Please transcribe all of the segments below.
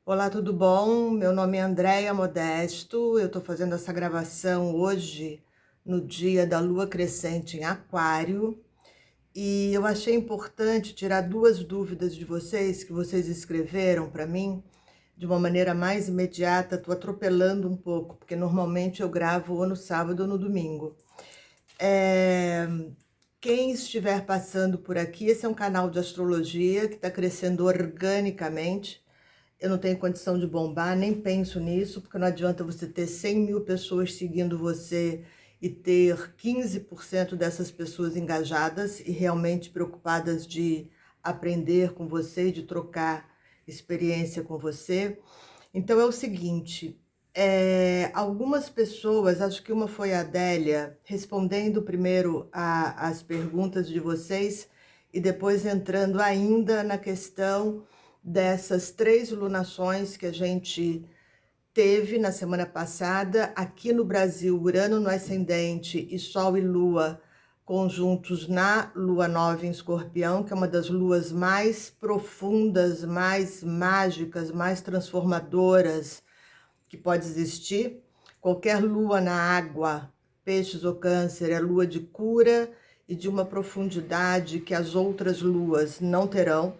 Olá, tudo bom? Meu nome é Andréia Modesto. Eu estou fazendo essa gravação hoje, no dia da lua crescente em Aquário, e eu achei importante tirar duas dúvidas de vocês que vocês escreveram para mim de uma maneira mais imediata. Estou atropelando um pouco, porque normalmente eu gravo ou no sábado ou no domingo. É, Quem estiver passando por aqui, esse é um canal de astrologia que está crescendo organicamente. Eu não tenho condição de bombar, nem penso nisso, porque não adianta você ter 100 mil pessoas seguindo você e ter 15% dessas pessoas engajadas e realmente preocupadas de aprender com você, de trocar experiência com você. Então é o seguinte, algumas pessoas, acho que uma foi a Adélia, respondendo primeiro as perguntas de vocês e depois entrando ainda na questão dessas 3 lunações que a gente teve na semana passada. Aqui no Brasil, Urano no ascendente e Sol e Lua conjuntos na Lua Nova em Escorpião, que é uma das luas mais profundas, mais mágicas, mais transformadoras que pode existir. Qualquer lua na água, peixes ou câncer, é lua de cura e de uma profundidade que as outras luas não terão.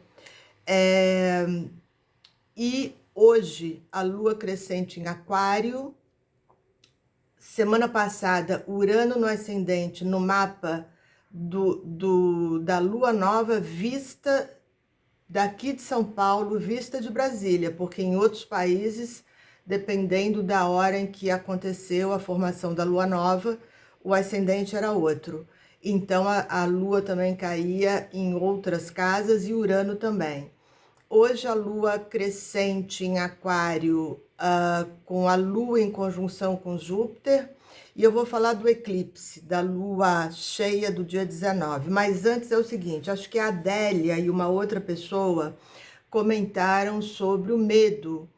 É, e hoje, a lua crescente em Aquário. Semana passada, Urano no ascendente, no mapa da lua nova, vista daqui de São Paulo, vista de Brasília, porque em outros países, dependendo da hora em que aconteceu a formação da lua nova, o ascendente era outro. Então a lua também caía em outras casas e Urano também. Hoje a lua crescente em Aquário, com a lua em conjunção com Júpiter, e eu vou falar do eclipse, da lua cheia do dia 19. Mas antes é o seguinte, acho que a Adélia e uma outra pessoa comentaram sobre o medo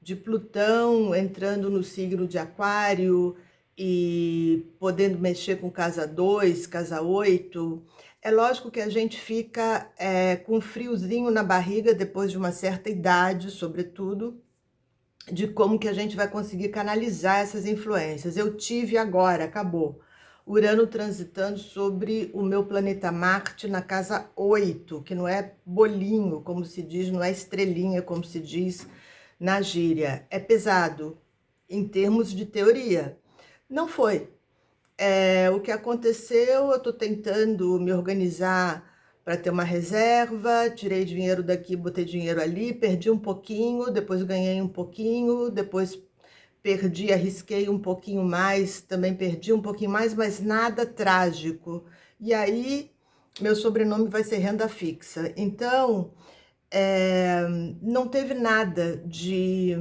de Plutão entrando no signo de Aquário e podendo mexer com casa 2, casa 8. É lógico que a gente fica com um friozinho na barriga depois de uma certa idade, sobretudo, de como que a gente vai conseguir canalizar essas influências. Eu tive agora, acabou, Urano transitando sobre o meu planeta Marte na casa 8, que não é bolinho, como se diz, não é estrelinha, como se diz na gíria. É pesado em termos de teoria. Não foi. O que aconteceu, eu estou tentando me organizar para ter uma reserva, tirei dinheiro daqui, botei dinheiro ali, perdi um pouquinho, depois ganhei um pouquinho, depois perdi, arrisquei um pouquinho mais, também perdi um pouquinho mais, mas nada trágico. E aí, meu sobrenome vai ser renda fixa. Então, é, não teve nada de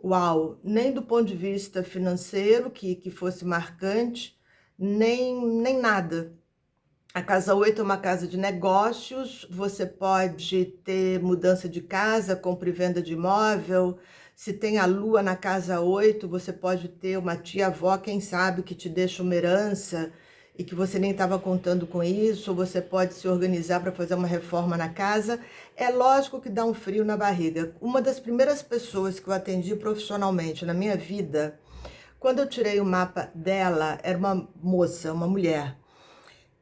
uau, nem do ponto de vista financeiro que fosse marcante, nem nada. A casa 8 é uma casa de negócios, você pode ter mudança de casa, compra e venda de imóvel. Se tem a lua na casa 8, você pode ter uma tia-avó, quem sabe, que te deixa uma herança e que você nem estava contando com isso. Você pode se organizar para fazer uma reforma na casa. É lógico que dá um frio na barriga. Uma das primeiras pessoas que eu atendi profissionalmente na minha vida, quando eu tirei o mapa dela, era uma moça, uma mulher.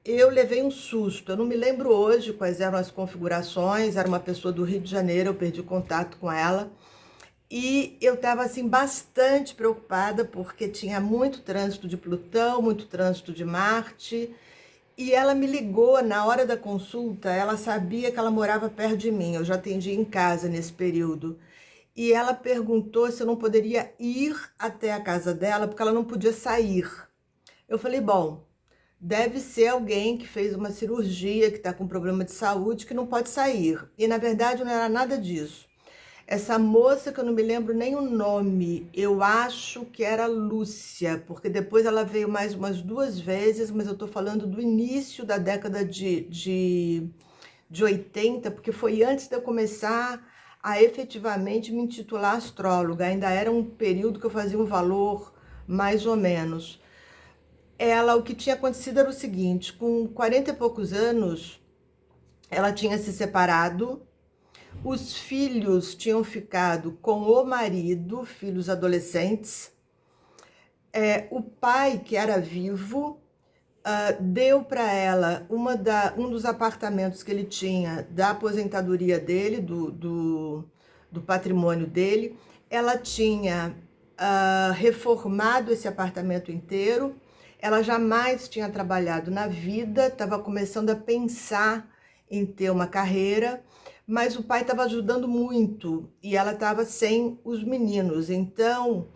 Eu levei um susto, eu não me lembro hoje quais eram as configurações, era uma pessoa do Rio de Janeiro, eu perdi contato com ela. E eu estava assim bastante preocupada porque tinha muito trânsito de Plutão, muito trânsito de Marte. E ela me ligou na hora da consulta, ela sabia que ela morava perto de mim, eu já atendi em casa nesse período. E ela perguntou se eu não poderia ir até a casa dela, porque ela não podia sair. Eu falei, bom, deve ser alguém que fez uma cirurgia, que está com problema de saúde, que não pode sair. E na verdade não era nada disso. Essa moça, que eu não me lembro nem o nome, eu acho que era Lúcia, porque depois ela veio mais umas 2 vezes, mas eu estou falando do início da década de 80, porque foi antes de eu começar a efetivamente me intitular astróloga. Ainda era um período que eu fazia um valor mais ou menos. Ela, o que tinha acontecido era o seguinte, com 40 e poucos anos, ela tinha se separado, Os filhos tinham ficado com o marido, filhos adolescentes. O pai, que era vivo, deu para ela um dos apartamentos que ele tinha da aposentadoria dele, do patrimônio dele. Ela tinha reformado esse apartamento inteiro. Ela jamais tinha trabalhado na vida, estava começando a pensar em ter uma carreira, mas o pai estava ajudando muito e ela estava sem os meninos. Então,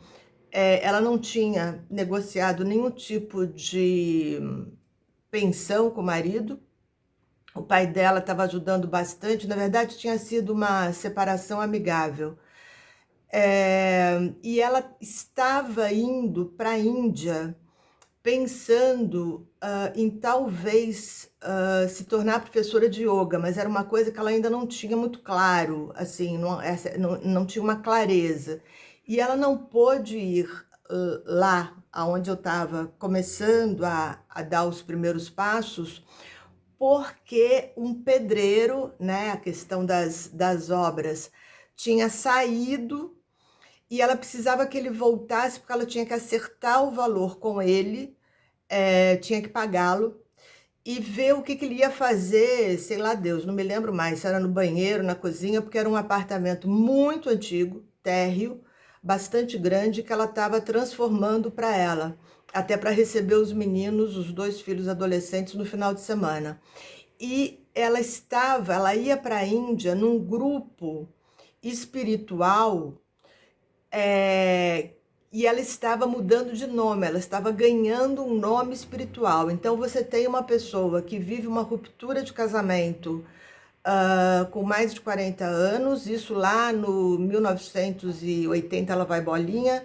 ela não tinha negociado nenhum tipo de pensão com o marido. O pai dela estava ajudando bastante. Na verdade, tinha sido uma separação amigável. E ela estava indo para a Índia pensando em talvez se tornar professora de yoga, mas era uma coisa que ela ainda não tinha muito claro, assim, não tinha uma clareza. E ela não pôde ir lá aonde eu estava começando a dar os primeiros passos, porque um pedreiro, né, a questão das obras, tinha saído e ela precisava que ele voltasse, porque ela tinha que acertar o valor com ele, tinha que pagá-lo e ver o que ele ia fazer, sei lá Deus, não me lembro mais, se era no banheiro, na cozinha, porque era um apartamento muito antigo, térreo, bastante grande, que ela estava transformando para ela, até para receber os meninos, os dois filhos adolescentes, no final de semana. E ela ia para a Índia num grupo espiritual, e ela estava mudando de nome, ela estava ganhando um nome espiritual. Então você tem uma pessoa que vive uma ruptura de casamento com mais de 40 anos, isso lá no 1980, ela vai bolinha.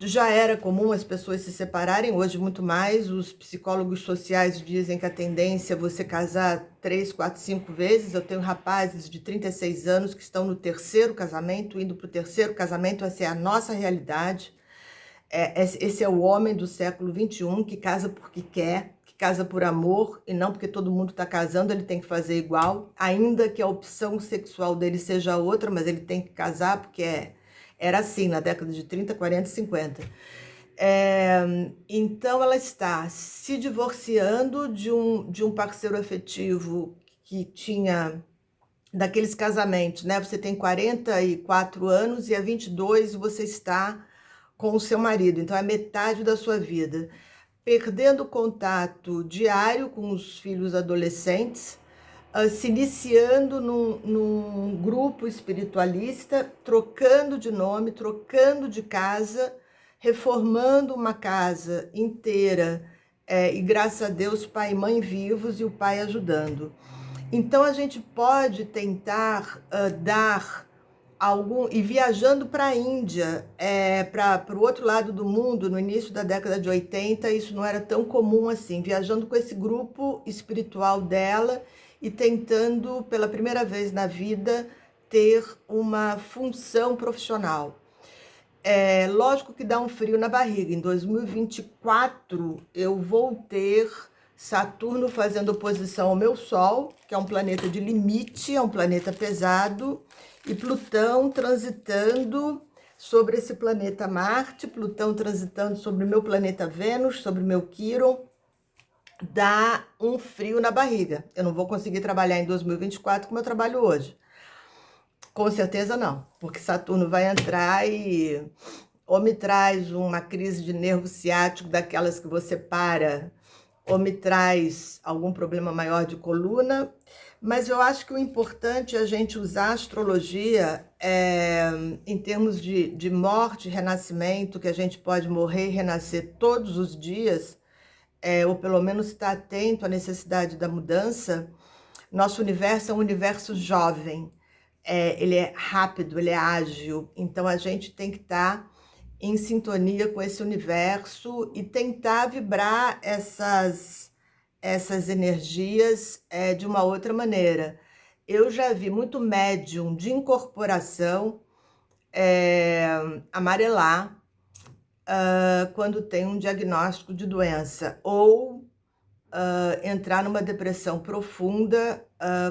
Já era comum as pessoas se separarem, hoje muito mais. Os psicólogos sociais dizem que a tendência é você casar 3, 4, 5 vezes. Eu tenho rapazes de 36 anos que estão no terceiro casamento, indo para o terceiro casamento. Essa é a nossa realidade. Esse é o homem do século XXI que casa porque quer, que casa por amor e não porque todo mundo está casando, ele tem que fazer igual, ainda que a opção sexual dele seja outra, mas ele tem que casar porque era assim na década de 30, 40, 50. Então ela está se divorciando de um parceiro afetivo que tinha daqueles casamentos, né? Você tem 44 anos e a 22 você está com o seu marido, então é metade da sua vida. Perdendo contato diário com os filhos adolescentes, se iniciando num grupo espiritualista, trocando de nome, trocando de casa, reformando uma casa inteira, e graças a Deus, pai e mãe vivos e o pai ajudando. Então a gente pode tentar dar algum, e viajando para a Índia, para o outro lado do mundo, no início da década de 80, isso não era tão comum assim, viajando com esse grupo espiritual dela e tentando, pela primeira vez na vida, ter uma função profissional. Lógico que dá um frio na barriga. Em 2024, eu vou ter Saturno fazendo oposição ao meu Sol, que é um planeta de limite, é um planeta pesado, e Plutão transitando sobre esse planeta Marte, Plutão transitando sobre o meu planeta Vênus, sobre o meu Quirón, dá um frio na barriga. Eu não vou conseguir trabalhar em 2024 como eu trabalho hoje. Com certeza não, porque Saturno vai entrar e ou me traz uma crise de nervo ciático daquelas que você para, ou me traz algum problema maior de coluna. Mas eu acho que o importante é a gente usar a astrologia em termos de morte e renascimento, que a gente pode morrer e renascer todos os dias, ou pelo menos estar atento à necessidade da mudança. Nosso universo é um universo jovem, ele é rápido, ele é ágil, então a gente tem que estar em sintonia com esse universo e tentar vibrar essas energias de uma outra maneira. Eu já vi muito médium de incorporação amarelar quando tem um diagnóstico de doença, ou entrar numa depressão profunda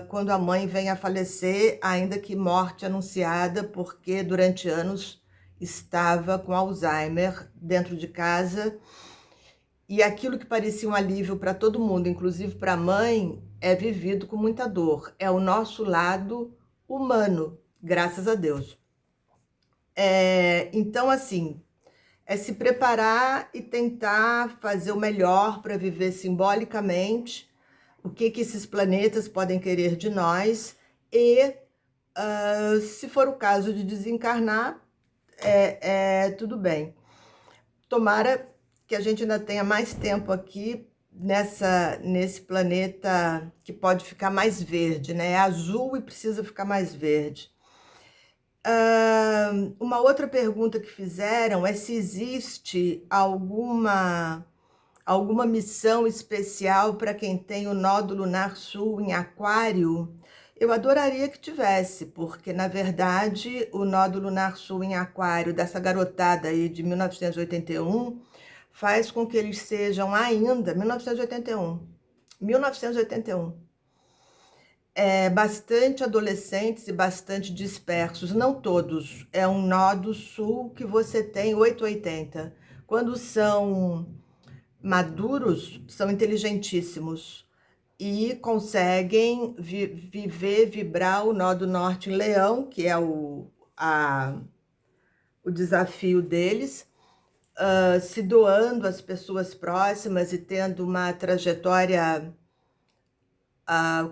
quando a mãe vem a falecer, ainda que morte anunciada, porque durante anos estava com Alzheimer dentro de casa. E aquilo que parecia um alívio para todo mundo, inclusive para a mãe, é vivido com muita dor. É o nosso lado humano, graças a Deus. Então, assim, é se preparar e tentar fazer o melhor para viver simbolicamente o que esses planetas podem querer de nós e, se for o caso de desencarnar, tudo bem. Tomara que a gente ainda tenha mais tempo aqui nesse planeta que pode ficar mais verde, né? É azul e precisa ficar mais verde. Uma outra pergunta que fizeram é se existe alguma missão especial para quem tem o nódulo lunar sul em Aquário. Eu adoraria que tivesse, porque, na verdade, o nódulo lunar sul em Aquário dessa garotada aí de 1981 faz com que eles sejam ainda, 1981, bastante adolescentes e bastante dispersos, não todos. É um nó sul que você tem 880. Quando são maduros, são inteligentíssimos e conseguem vibrar o nó do norte em Leão, que é o desafio deles, se doando às pessoas próximas e tendo uma trajetória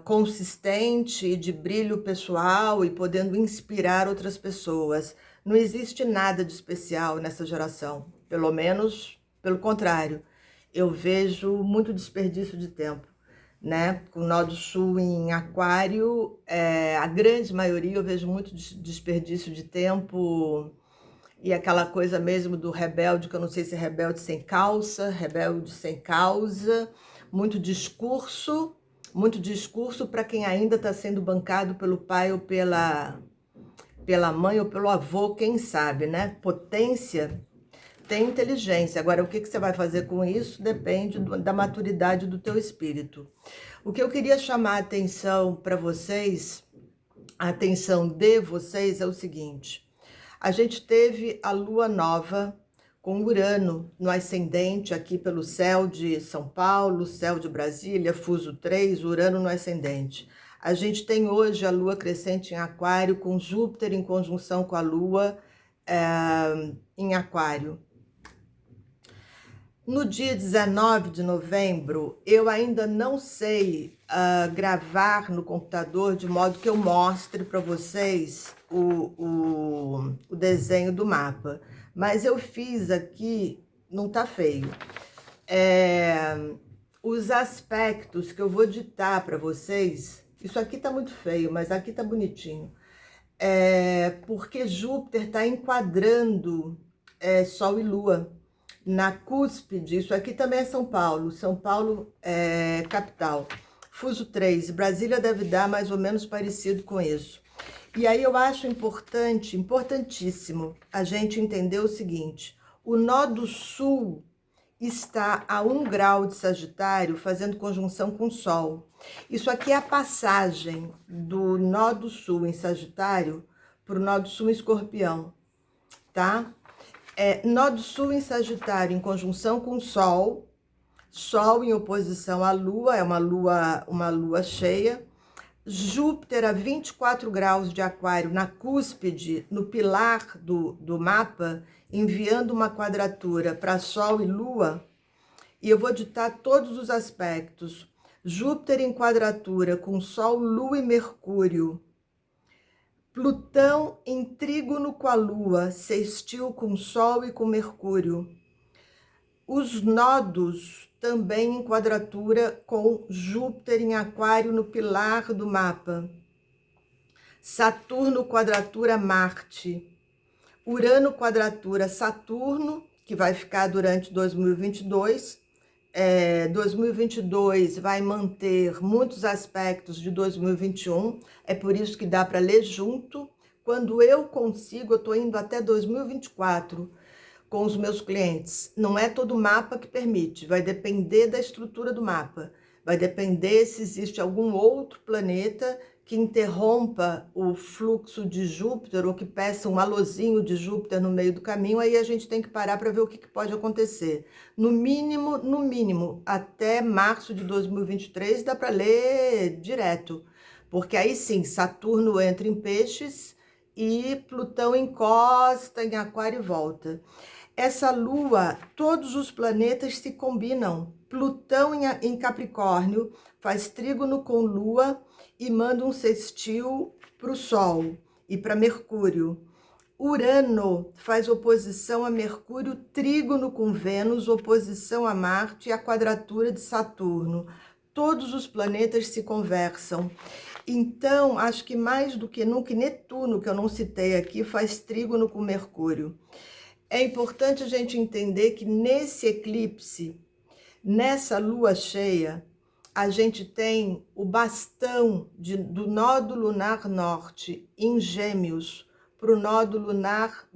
consistente e de brilho pessoal e podendo inspirar outras pessoas. Não existe nada de especial nessa geração, pelo menos pelo contrário. Eu vejo muito desperdício de tempo, né? Com o nó do sul em Aquário, a grande maioria eu vejo muito desperdício de tempo e aquela coisa mesmo do rebelde, que eu não sei se é rebelde sem calça, rebelde sem causa, muito discurso para quem ainda está sendo bancado pelo pai ou pela mãe ou pelo avô, quem sabe, né? Potência tem inteligência. Agora, o que você vai fazer com isso depende da maturidade do teu espírito. O que eu queria chamar a atenção para vocês, a atenção de vocês, é o seguinte. A gente teve a lua nova com Urano no ascendente aqui pelo céu de São Paulo, céu de Brasília, fuso 3, Urano no ascendente. A gente tem hoje a lua crescente em Aquário com Júpiter em conjunção com a lua em Aquário. No dia 19 de novembro, eu ainda não sei gravar no computador de modo que eu mostre para vocês o desenho do mapa. Mas eu fiz aqui, não tá feio, os aspectos que eu vou ditar para vocês. Isso aqui tá muito feio, mas aqui tá bonitinho. Porque Júpiter está enquadrando Sol e Lua na cúspide. Isso aqui também é São Paulo é capital. Fuso 3, Brasília deve dar mais ou menos parecido com isso. E aí eu acho importantíssimo a gente entender o seguinte: o nó do sul está a 1 grau de Sagitário fazendo conjunção com o Sol. Isso aqui é a passagem do nó do sul em Sagitário para o nó do sul em Escorpião, tá? Nó do sul em Sagitário em conjunção com o Sol, Sol em oposição à Lua, é uma lua cheia. Júpiter a 24 graus de Aquário na cúspide, no pilar do mapa, enviando uma quadratura para Sol e Lua. E eu vou ditar todos os aspectos. Júpiter em quadratura com Sol, Lua e Mercúrio. Plutão em trígono com a Lua, sextil com Sol e com Mercúrio. Os nodos também em quadratura com Júpiter em Aquário no pilar do mapa. Saturno quadratura Marte. Urano quadratura Saturno, que vai ficar durante 2022. 2022 vai manter muitos aspectos de 2021, é por isso que dá para ler junto. Quando eu consigo, eu estou indo até 2024. com os meus clientes. Não é todo mapa que permite, vai depender da estrutura do mapa, vai depender se existe algum outro planeta que interrompa o fluxo de Júpiter ou que peça um alôzinho de Júpiter no meio do caminho, aí a gente tem que parar para ver o que pode acontecer. No mínimo, até março de 2023 dá para ler direto, porque aí sim, Saturno entra em peixes e Plutão encosta em Aquário e volta. Essa lua, todos os planetas se combinam. Plutão em Capricórnio faz trígono com Lua e manda um sextil para o Sol e para Mercúrio. Urano faz oposição a Mercúrio, trígono com Vênus, oposição a Marte e a quadratura de Saturno. Todos os planetas se conversam. Então, acho que mais do que nunca, Netuno, que eu não citei aqui, faz trígono com Mercúrio. É importante a gente entender que nesse eclipse, nessa lua cheia, a gente tem o bastão do nódo lunar norte em Gêmeos para o nódo lunar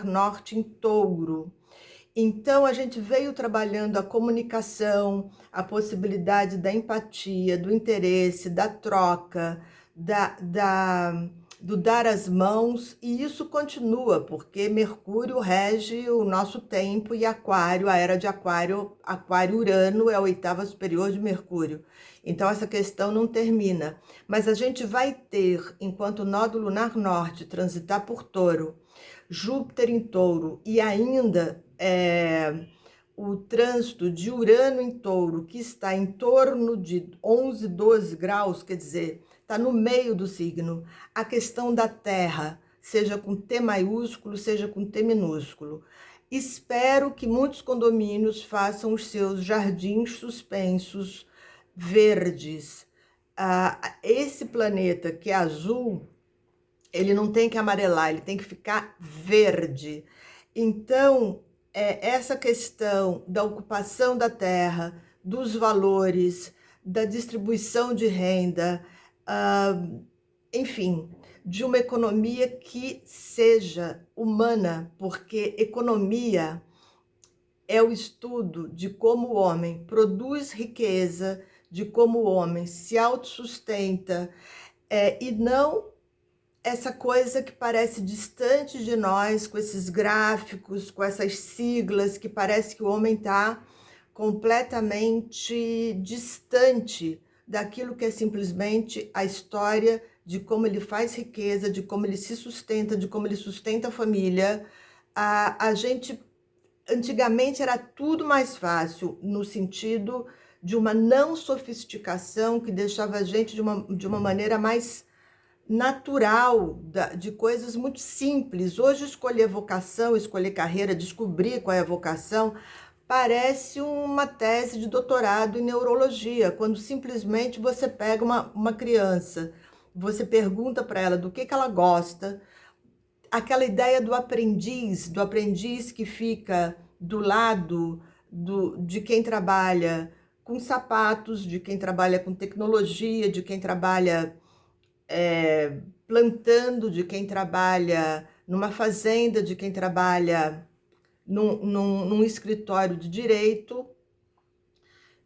norte em Touro. Então, a gente veio trabalhando a comunicação, a possibilidade da empatia, do interesse, da troca, do dar as mãos, e isso continua, porque Mercúrio rege o nosso tempo e Aquário, a era de Aquário, Aquário-Urano é a oitava superior de Mercúrio. Então, essa questão não termina. Mas a gente vai ter, enquanto o nódo lunar norte transitar por Touro, Júpiter em Touro e ainda o trânsito de Urano em Touro, que está em torno de 11, 12 graus, quer dizer, está no meio do signo. A questão da Terra, seja com T maiúsculo, seja com T minúsculo. Espero que muitos condomínios façam os seus jardins suspensos verdes. Esse planeta que é azul, ele não tem que amarelar, ele tem que ficar verde. Então, essa questão da ocupação da terra, dos valores, da distribuição de renda, enfim, de uma economia que seja humana, porque economia é o estudo de como o homem produz riqueza, de como o homem se autossustenta, e não essa coisa que parece distante de nós, com esses gráficos, com essas siglas, que parece que o homem está completamente distante daquilo que é simplesmente a história de como ele faz riqueza, de como ele se sustenta, de como ele sustenta a família. A gente, antigamente, era tudo mais fácil, no sentido de uma não sofisticação que deixava a gente de uma maneira mais natural, de coisas muito simples. Hoje, escolher vocação, escolher carreira, descobrir qual é a vocação, parece uma tese de doutorado em neurologia, quando simplesmente você pega uma criança, você pergunta para ela do que ela gosta, aquela ideia do aprendiz que fica do lado de quem trabalha com sapatos, de quem trabalha com tecnologia, de quem trabalha plantando, de quem trabalha numa fazenda, de quem trabalha num escritório de direito.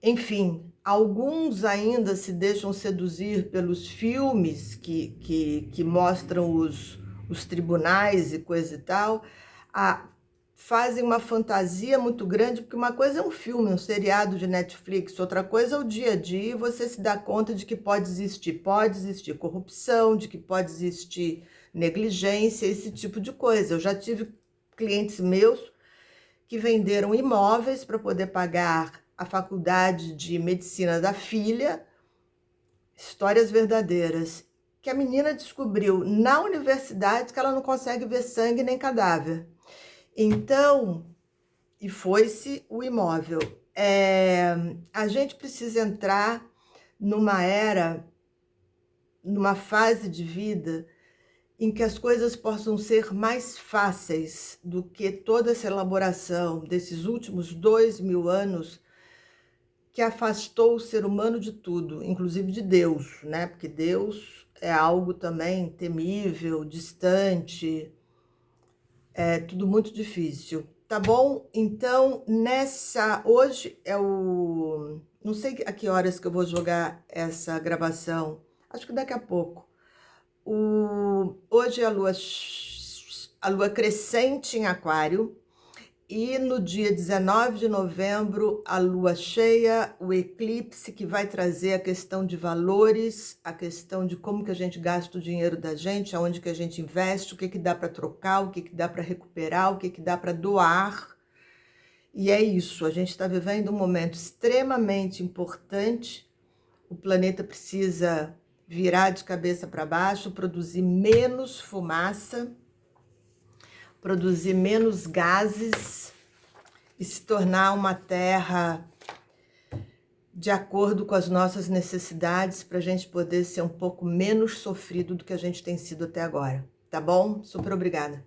Enfim, alguns ainda se deixam seduzir pelos filmes que mostram os tribunais e coisa e tal, fazem uma fantasia muito grande, porque uma coisa é um filme, um seriado de Netflix, outra coisa é o dia a dia, e você se dá conta de que pode existir corrupção, de que pode existir negligência, esse tipo de coisa. Eu já tive clientes meus que venderam imóveis para poder pagar a faculdade de medicina da filha, histórias verdadeiras, que a menina descobriu na universidade que ela não consegue ver sangue nem cadáver. Então, e foi-se o imóvel. A gente precisa entrar numa era, numa fase de vida em que as coisas possam ser mais fáceis do que toda essa elaboração desses últimos 2000 anos que afastou o ser humano de tudo, inclusive de Deus, né? Porque Deus é algo também temível, distante. É tudo muito difícil, tá bom? Então, hoje é não sei a que horas que eu vou jogar essa gravação, acho que daqui a pouco. Hoje é a lua crescente em Aquário, e no dia 19 de novembro, a lua cheia, o eclipse, que vai trazer a questão de valores, a questão de como que a gente gasta o dinheiro da gente, aonde que a gente investe, o que que dá para trocar, o que que dá para recuperar, o que que dá para doar. E é isso, a gente está vivendo um momento extremamente importante. O planeta precisa virar de cabeça para baixo, produzir menos fumaça, produzir menos gases e se tornar uma terra de acordo com as nossas necessidades, para a gente poder ser um pouco menos sofrido do que a gente tem sido até agora, tá bom? Super obrigada.